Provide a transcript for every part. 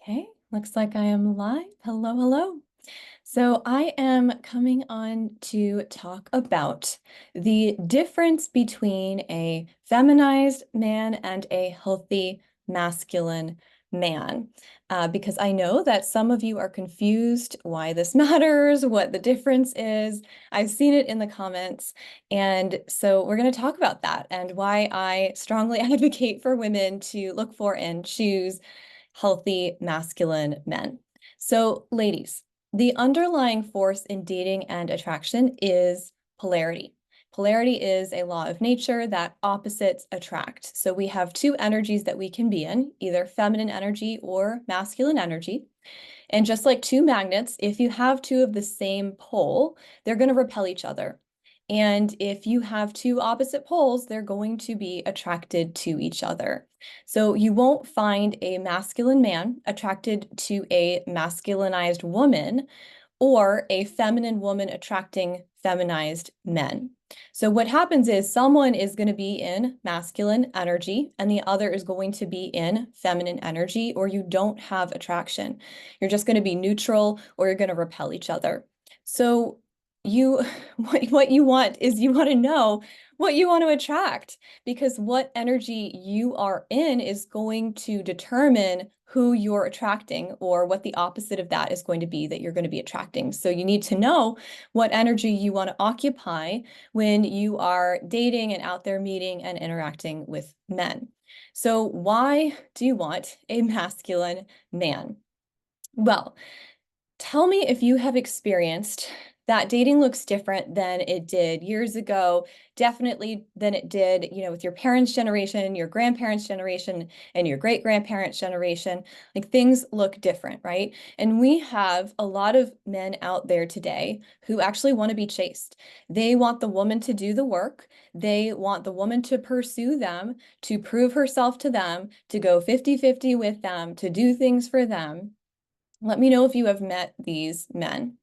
Okay, looks like I am live. Hello, hello. So I am coming on to talk about the difference between a feminized man and a healthy masculine man. Because I know that some of you are confused why this matters, what the difference is. I've seen it in the comments. And so we're going to talk about that and why I strongly advocate for women to look for and choose healthy masculine men. So, ladies, the underlying force in dating and attraction is polarity. Polarity is a law of nature that opposites attract. So we have two energies that we can be in, either feminine energy or masculine energy. And just like two magnets, if you have two of the same pole, they're going to repel each other. And if you have two opposite poles, they're going to be attracted to each other. So you won't find a masculine man attracted to a masculinized woman or a feminine woman attracting feminized men. So what happens is someone is going to be in masculine energy and the other is going to be in feminine energy, or you don't have attraction. You're just going to be neutral or you're going to repel each other. So you what you want is you want to know what you want to attract, because what energy you are in is going to determine who you're attracting or what the opposite of that is going to be that you're going to be attracting. So you need to know what energy you want to occupy when you are dating and out there meeting and interacting with men. So why do you want a masculine man? Well, tell me if you have experienced that dating looks different than it did years ago, definitely than it did, with your parents' generation, your grandparents' generation, and your great-grandparents' generation. Like things look different, right? And we have a lot of men out there today who actually want to be chased. They want the woman to do the work. They want the woman to pursue them, to prove herself to them, to go 50-50 with them, to do things for them. Let me know if you have met these men.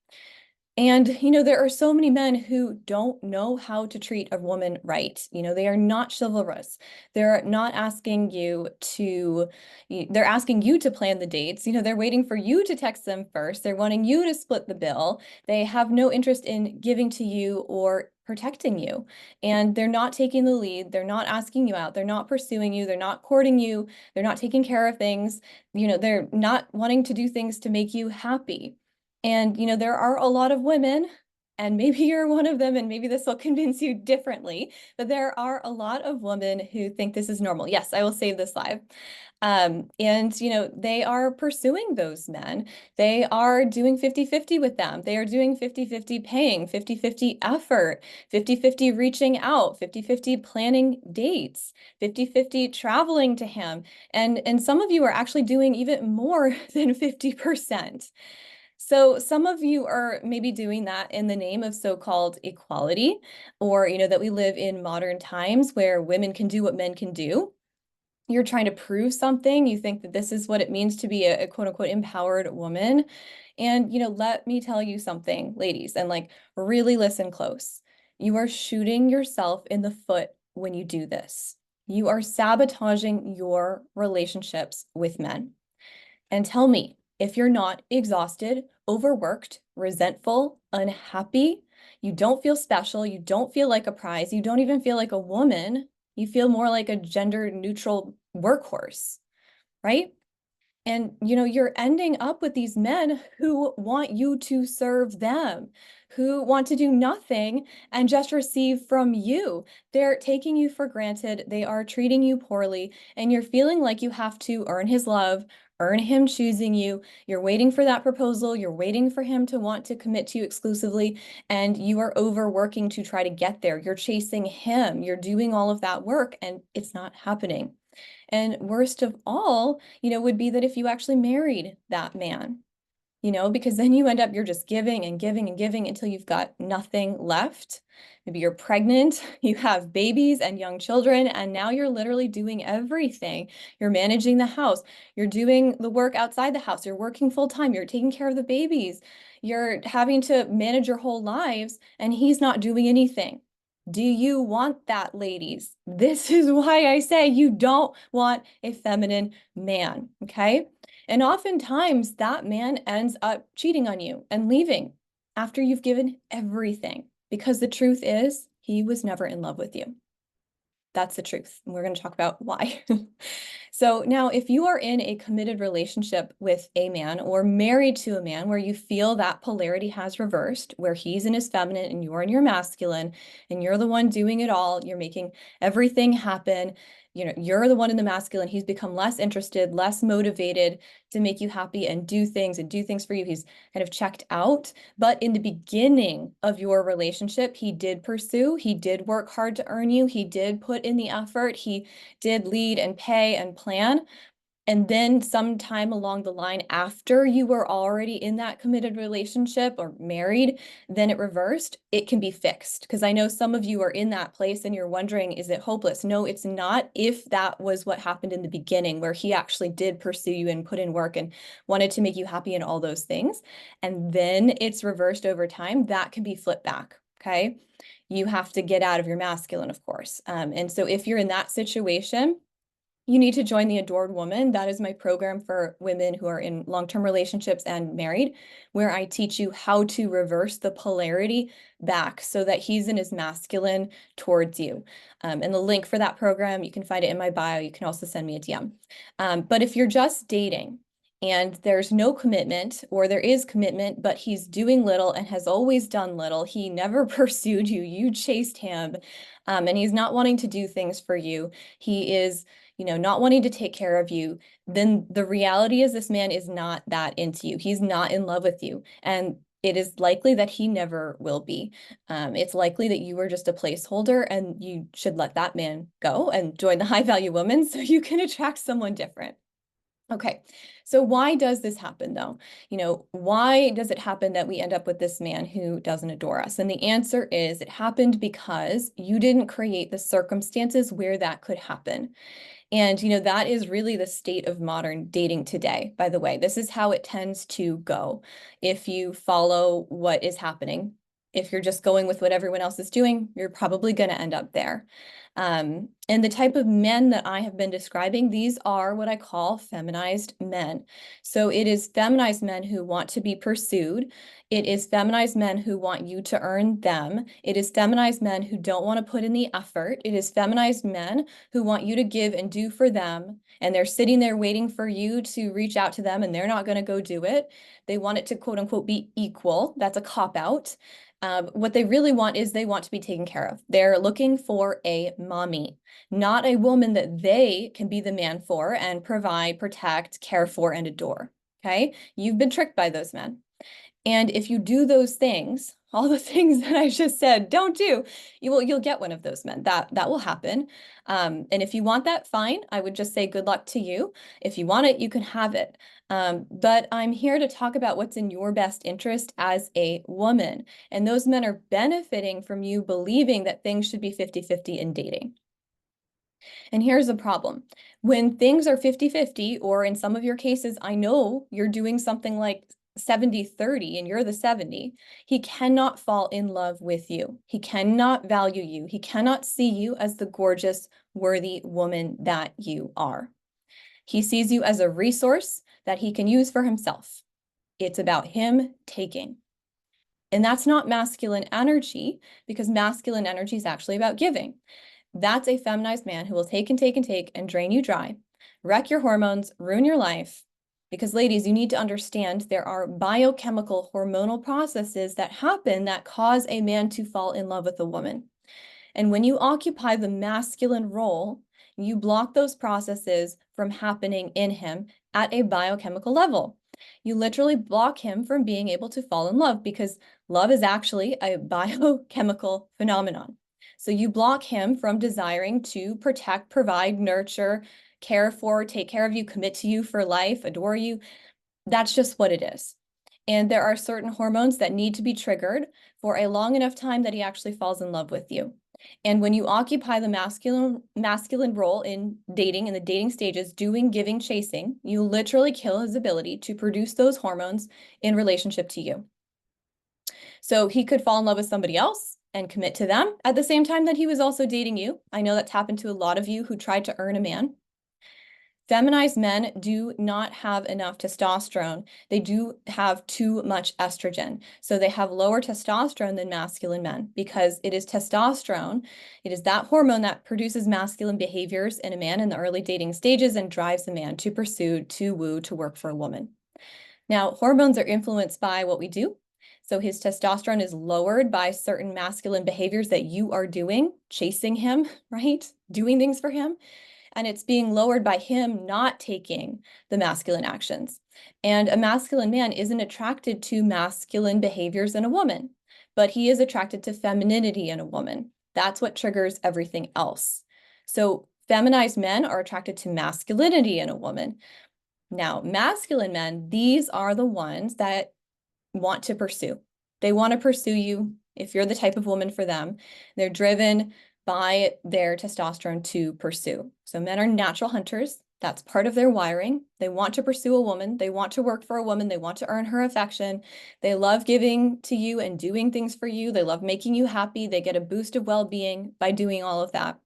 And, there are so many men who don't know how to treat a woman right. They are not chivalrous. They're not asking you to, they're asking you to plan the dates. They're waiting for you to text them first. They're wanting you to split the bill. They have no interest in giving to you or protecting you. And they're not taking the lead. They're not asking you out. They're not pursuing you. They're not courting you. They're not taking care of things. They're not wanting to do things to make you happy. And, there are a lot of women, and maybe you're one of them, and maybe this will convince you differently, but there are a lot of women who think this is normal. Yes, I will save this live. And, they are pursuing those men. They are doing 50-50 with them. They are doing 50-50 paying, 50-50 effort, 50-50 reaching out, 50-50 planning dates, 50-50 traveling to him. And some of you are actually doing even more than 50%. So some of you are maybe doing that in the name of so-called equality, or, that we live in modern times where women can do what men can do. You're trying to prove something. You think that this is what it means to be a quote unquote empowered woman. And, let me tell you something, ladies, and like really listen close. You are shooting yourself in the foot when you do this. You are sabotaging your relationships with men. And tell me if you're not exhausted, overworked, resentful, unhappy, you don't feel special, you don't feel like a prize, you don't even feel like a woman, you feel more like a gender neutral workhorse, right? And you're ending up with these men who want you to serve them, who want to do nothing and just receive from you. They're taking you for granted. They are treating you poorly, and you're feeling like you have to earn his love, earn him choosing you. You're waiting for that proposal. You're waiting for him to want to commit to you exclusively, and you are overworking to try to get there. You're chasing him. You're doing all of that work, and it's not happening. And worst of all, would be that if you actually married that man, because then you end up, you're just giving and giving and giving until you've got nothing left. Maybe you're pregnant, you have babies and young children, and now you're literally doing everything. You're managing the house, you're doing the work outside the house, you're working full time, you're taking care of the babies, you're having to manage your whole lives, and he's not doing anything. Do you want that, ladies? This is why I say you don't want a feminine man, okay? And oftentimes that man ends up cheating on you and leaving after you've given everything, because the truth is he was never in love with you. That's the truth. And we're going to talk about why. So now, if you are in a committed relationship with a man or married to a man where you feel that polarity has reversed, where he's in his feminine and you're in your masculine, and you're the one doing it all, you're making everything happen, you're the one in the masculine, he's become less interested, less motivated to make you happy and do things for you. He's kind of checked out. But in the beginning of your relationship, he did pursue, he did work hard to earn you, he did put in the effort, he did lead and pay and plan. And then sometime along the line, after you were already in that committed relationship or married, then it reversed, it can be fixed. Because I know some of you are in that place and you're wondering, is it hopeless? No, it's not. If that was what happened in the beginning, where he actually did pursue you and put in work and wanted to make you happy and all those things, and then it's reversed over time, that can be flipped back. Okay. You have to get out of your masculine, of course. And so if you're in that situation, you need to join the Adored Woman. That is my program for women who are in long-term relationships and married, where I teach you how to reverse the polarity back so that he's in his masculine towards you. And the link for that program, you can find it in my bio. You can also send me a DM. But if you're just dating and there's no commitment, or there is commitment, but he's doing little and has always done little, he never pursued you, you chased him, and he's not wanting to do things for you, he is not wanting to take care of you, then the reality is this man is not that into you. He's not in love with you. And it is likely that he never will be. It's likely that you were just a placeholder and you should let that man go and join the high value woman so you can attract someone different. Okay, so why does this happen though? Why does it happen that we end up with this man who doesn't adore us? And the answer is it happened because you didn't create the circumstances where that could happen. And, that is really the state of modern dating today, by the way. This is how it tends to go if you follow what is happening. If you're just going with what everyone else is doing, you're probably going to end up there. And the type of men that I have been describing, these are what I call feminized men. So it is feminized men who want to be pursued. It is feminized men who want you to earn them. It is feminized men who don't want to put in the effort. It is feminized men who want you to give and do for them. And they're sitting there waiting for you to reach out to them, and they're not going to go do it. They want it to quote unquote be equal. That's a cop out. What they really want is they want to be taken care of. They're looking for a mommy, not a woman that they can be the man for and provide, protect, care for, and adore. Okay? You've been tricked by those men. And if you do those things, all the things that I just said, don't do, you'll get one of those men. That will happen. And if you want that, fine. I would just say good luck to you. If you want it, you can have it. But I'm here to talk about what's in your best interest as a woman. And those men are benefiting from you believing that things should be 50-50 in dating. And here's the problem. When things are 50-50, or in some of your cases, I know you're doing something like 70-30 and you're the 70, he cannot fall in love with you. He cannot value you. He cannot see you as the gorgeous, worthy woman that you are. He sees you as a resource that he can use for himself. It's about him taking. And that's not masculine energy, because masculine energy is actually about giving. That's a feminized man who will take and take and take and drain you dry, wreck your hormones, ruin your life. Because ladies, you need to understand there are biochemical hormonal processes that happen that cause a man to fall in love with a woman. And when you occupy the masculine role, you block those processes from happening in him at a biochemical level. You literally block him from being able to fall in love, because love is actually a biochemical phenomenon. So you block him from desiring to protect, provide, nurture, care for, take care of you, commit to you for life, adore you. That's just what it is. And there are certain hormones that need to be triggered for a long enough time that he actually falls in love with you. And when you occupy the masculine role in dating, in the dating stages, doing, giving, chasing, you literally kill his ability to produce those hormones in relationship to you. So he could fall in love with somebody else and commit to them at the same time that he was also dating you. I know that's happened to a lot of you who tried to earn a man. Feminized men do not have enough testosterone. They do have too much estrogen. So they have lower testosterone than masculine men because it is testosterone. It is that hormone that produces masculine behaviors in a man in the early dating stages and drives a man to pursue, to woo, to work for a woman. Now, hormones are influenced by what we do. So his testosterone is lowered by certain masculine behaviors that you are doing, chasing him, right? Doing things for him. And it's being lowered by him not taking the masculine actions. And a masculine man isn't attracted to masculine behaviors in a woman, but he is attracted to femininity in a woman. That's what triggers everything else. So feminized men are attracted to masculinity in a woman. Now, masculine men, these are the ones that want to pursue. They want to pursue you if you're the type of woman for them. They're driven by their testosterone to pursue. So men are natural hunters. That's part of their wiring. They want to pursue a woman. They want to work for a woman. They want to earn her affection. They love giving to you and doing things for you. They love making you happy. They get a boost of well-being by doing all of that.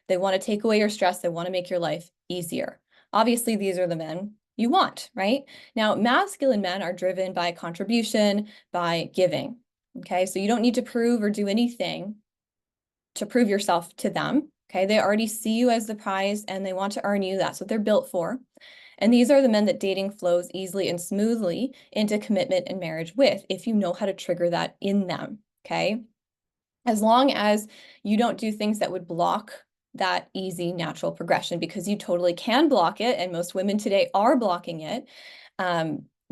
They want to take away your stress. They want to make your life easier. Obviously, these are the men you want, right? Now, masculine men are driven by contribution, by giving. Okay, so you don't need to prove or do anything to prove yourself to them. Okay, they already see you as the prize and they want to earn you. That's what they're built for. And these are the men that dating flows easily and smoothly into commitment and marriage with, if you know how to trigger that in them. Okay, as long as you don't do things that would block that easy natural progression, because you totally can block it, and most women today are blocking it.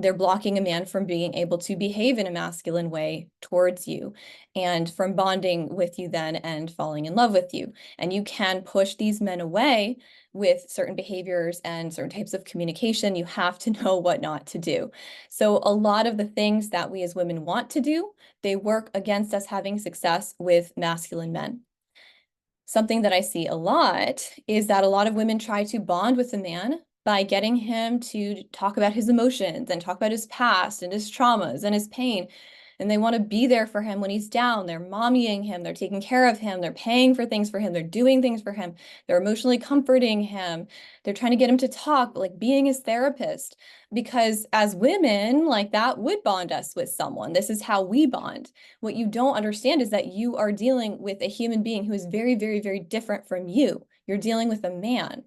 They're blocking a man from being able to behave in a masculine way towards you and from bonding with you then and falling in love with you. And you can push these men away with certain behaviors and certain types of communication. You have to know what not to do. So a lot of the things that we as women want to do, they work against us having success with masculine men. Something that I see a lot is that a lot of women try to bond with a man by getting him to talk about his emotions and talk about his past and his traumas and his pain. And they want to be there for him when he's down. They're mommying him. They're taking care of him. They're paying for things for him. They're doing things for him. They're emotionally comforting him. They're trying to get him to talk, like being his therapist. Because as women, like that would bond us with someone. This is how we bond. What you don't understand is that you are dealing with a human being who is very, very, very different from you. You're dealing with a man.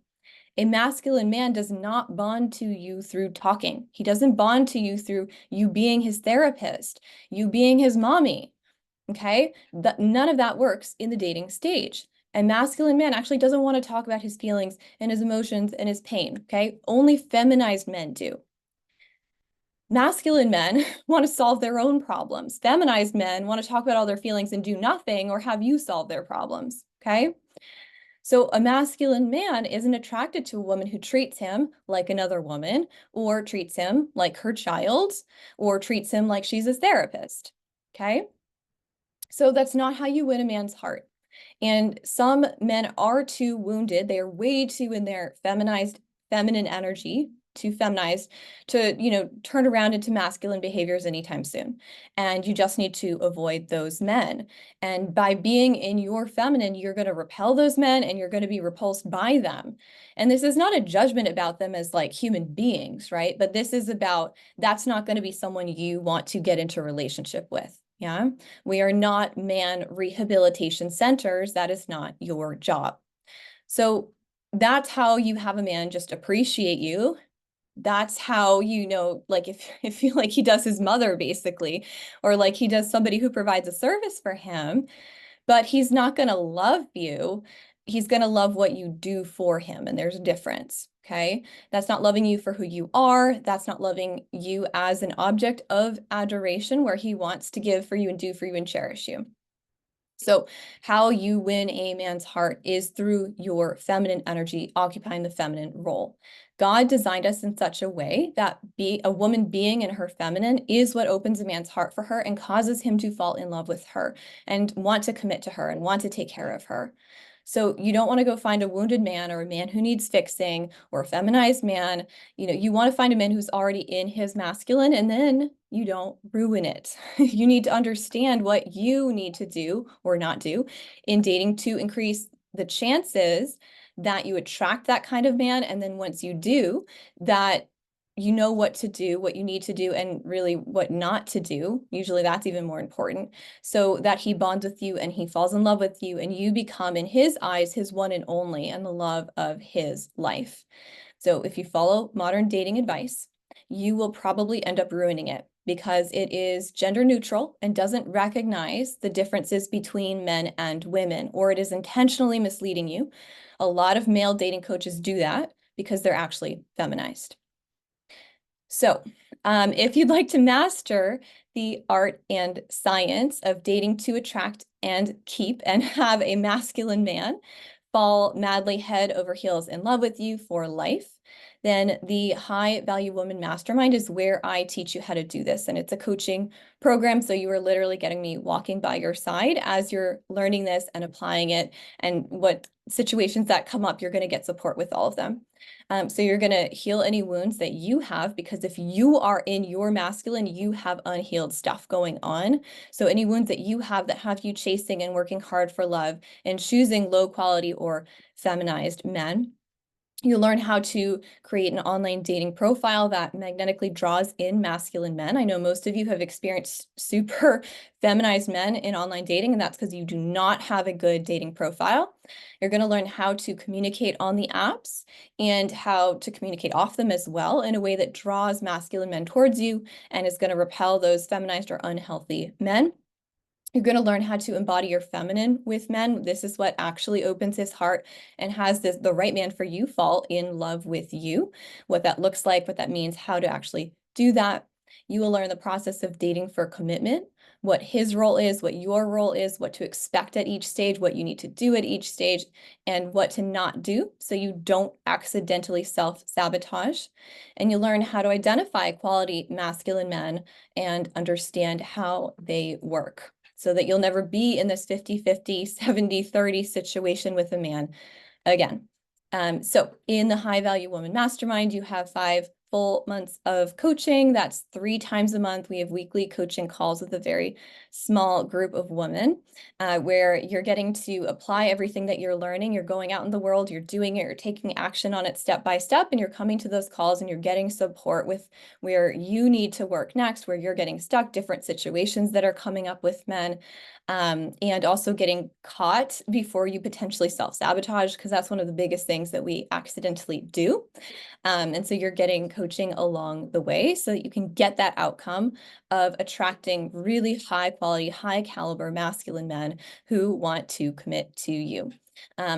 A masculine man does not bond to you through talking. He doesn't bond to you through you being his therapist, you being his mommy, okay? None of that works in the dating stage. A masculine man actually doesn't want to talk about his feelings and his emotions and his pain, okay? Only feminized men do. Masculine men want to solve their own problems. Feminized men want to talk about all their feelings and do nothing or have you solve their problems, okay? So a masculine man isn't attracted to a woman who treats him like another woman or treats him like her child or treats him like she's his therapist, okay? So that's not how you win a man's heart. And some men are too wounded. They are way too in their feminine energy, too feminized to, turn around into masculine behaviors anytime soon. And you just need to avoid those men. And by being in your feminine, you're going to repel those men and you're going to be repulsed by them. And this is not a judgment about them as like human beings, right? But this is about, that's not going to be someone you want to get into a relationship with. Yeah, we are not man rehabilitation centers. That is not your job. So that's how you have a man just appreciate you. That's how like if you like he does his mother basically, or like he does somebody who provides a service for him, but he's not going to love you. He's going to love what you do for him. And there's a difference. Okay. That's not loving you for who you are. That's not loving you as an object of adoration where he wants to give for you and do for you and cherish you. So how you win a man's heart is through your feminine energy, occupying the feminine role. God designed us in such a way that a woman being in her feminine is what opens a man's heart for her and causes him to fall in love with her and want to commit to her and want to take care of her. So you don't want to go find a wounded man or a man who needs fixing or a feminized man. You want to find a man who's already in his masculine, and then you don't ruin it. You need to understand what you need to do or not do in dating to increase the chances that you attract that kind of man. And then once you do, that you know what to do, what you need to do, and really what not to do. Usually that's even more important. So that he bonds with you and he falls in love with you, and you become, in his eyes, his one and only and the love of his life. So if you follow modern dating advice, you will probably end up ruining it because it is gender neutral and doesn't recognize the differences between men and women, or it is intentionally misleading you. A lot of male dating coaches do that because they're actually feminized. So, if you'd like to master the art and science of dating to attract and keep and have a masculine man fall madly head over heels in love with you for life, then the High Value Woman Mastermind is where I teach you how to do this. And it's a coaching program. So you are literally getting me walking by your side as you're learning this and applying it. And what situations that come up, you're going to get support with all of them. So you're going to heal any wounds that you have, because if you are in your masculine, you have unhealed stuff going on. So any wounds that you have that have you chasing and working hard for love and choosing low quality or feminized men, you learn how to create an online dating profile that magnetically draws in masculine men. I know most of you have experienced super feminized men in online dating, and that's because you do not have a good dating profile. You're going to learn how to communicate on the apps and how to communicate off them as well in a way that draws masculine men towards you and is going to repel those feminized or unhealthy men. You're going to learn how to embody your feminine with men. This is what actually opens his heart and has the right man for you fall in love with you. What that looks like, what that means, how to actually do that. You will learn the process of dating for commitment, what his role is, what your role is, what to expect at each stage, what you need to do at each stage, and what to not do so you don't accidentally self-sabotage. And you learn how to identify quality masculine men and understand how they work, so that you'll never be in this 50-50, 70-30 situation with a man again. So in the High Value Woman Mastermind, you have 5 full months of coaching. That's 3 times a month. We have weekly coaching calls with a very small group of women where you're getting to apply everything that you're learning. You're going out in the world, you're doing it, you're taking action on it step by step, and you're coming to those calls and you're getting support with where you need to work next, where you're getting stuck, different situations that are coming up with men. And also getting caught before you potentially self-sabotage, because that's one of the biggest things that we accidentally do. And so you're getting coaching along the way so that you can get that outcome of attracting really high quality, high caliber masculine men who want to commit to you.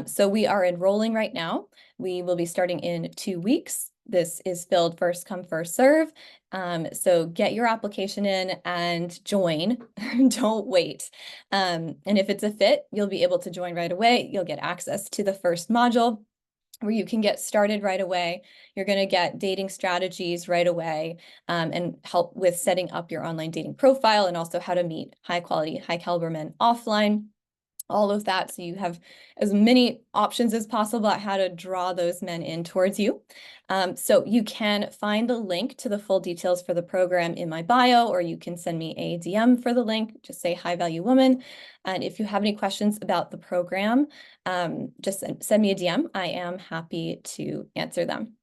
So we are enrolling right now. We will be starting in 2 weeks. This is filled first come, first serve. So get your application in and join. Don't wait. And if it's a fit, you'll be able to join right away. You'll get access to the first module where you can get started right away. You're going to get dating strategies right away and help with setting up your online dating profile, and also how to meet high quality, high caliber men offline. All of that, so you have as many options as possible about how to draw those men in towards you. So you can find the link to the full details for the program in my bio, or you can send me a DM for the link. Just say High Value Woman. And if you have any questions about the program, just send me a DM. I am happy to answer them.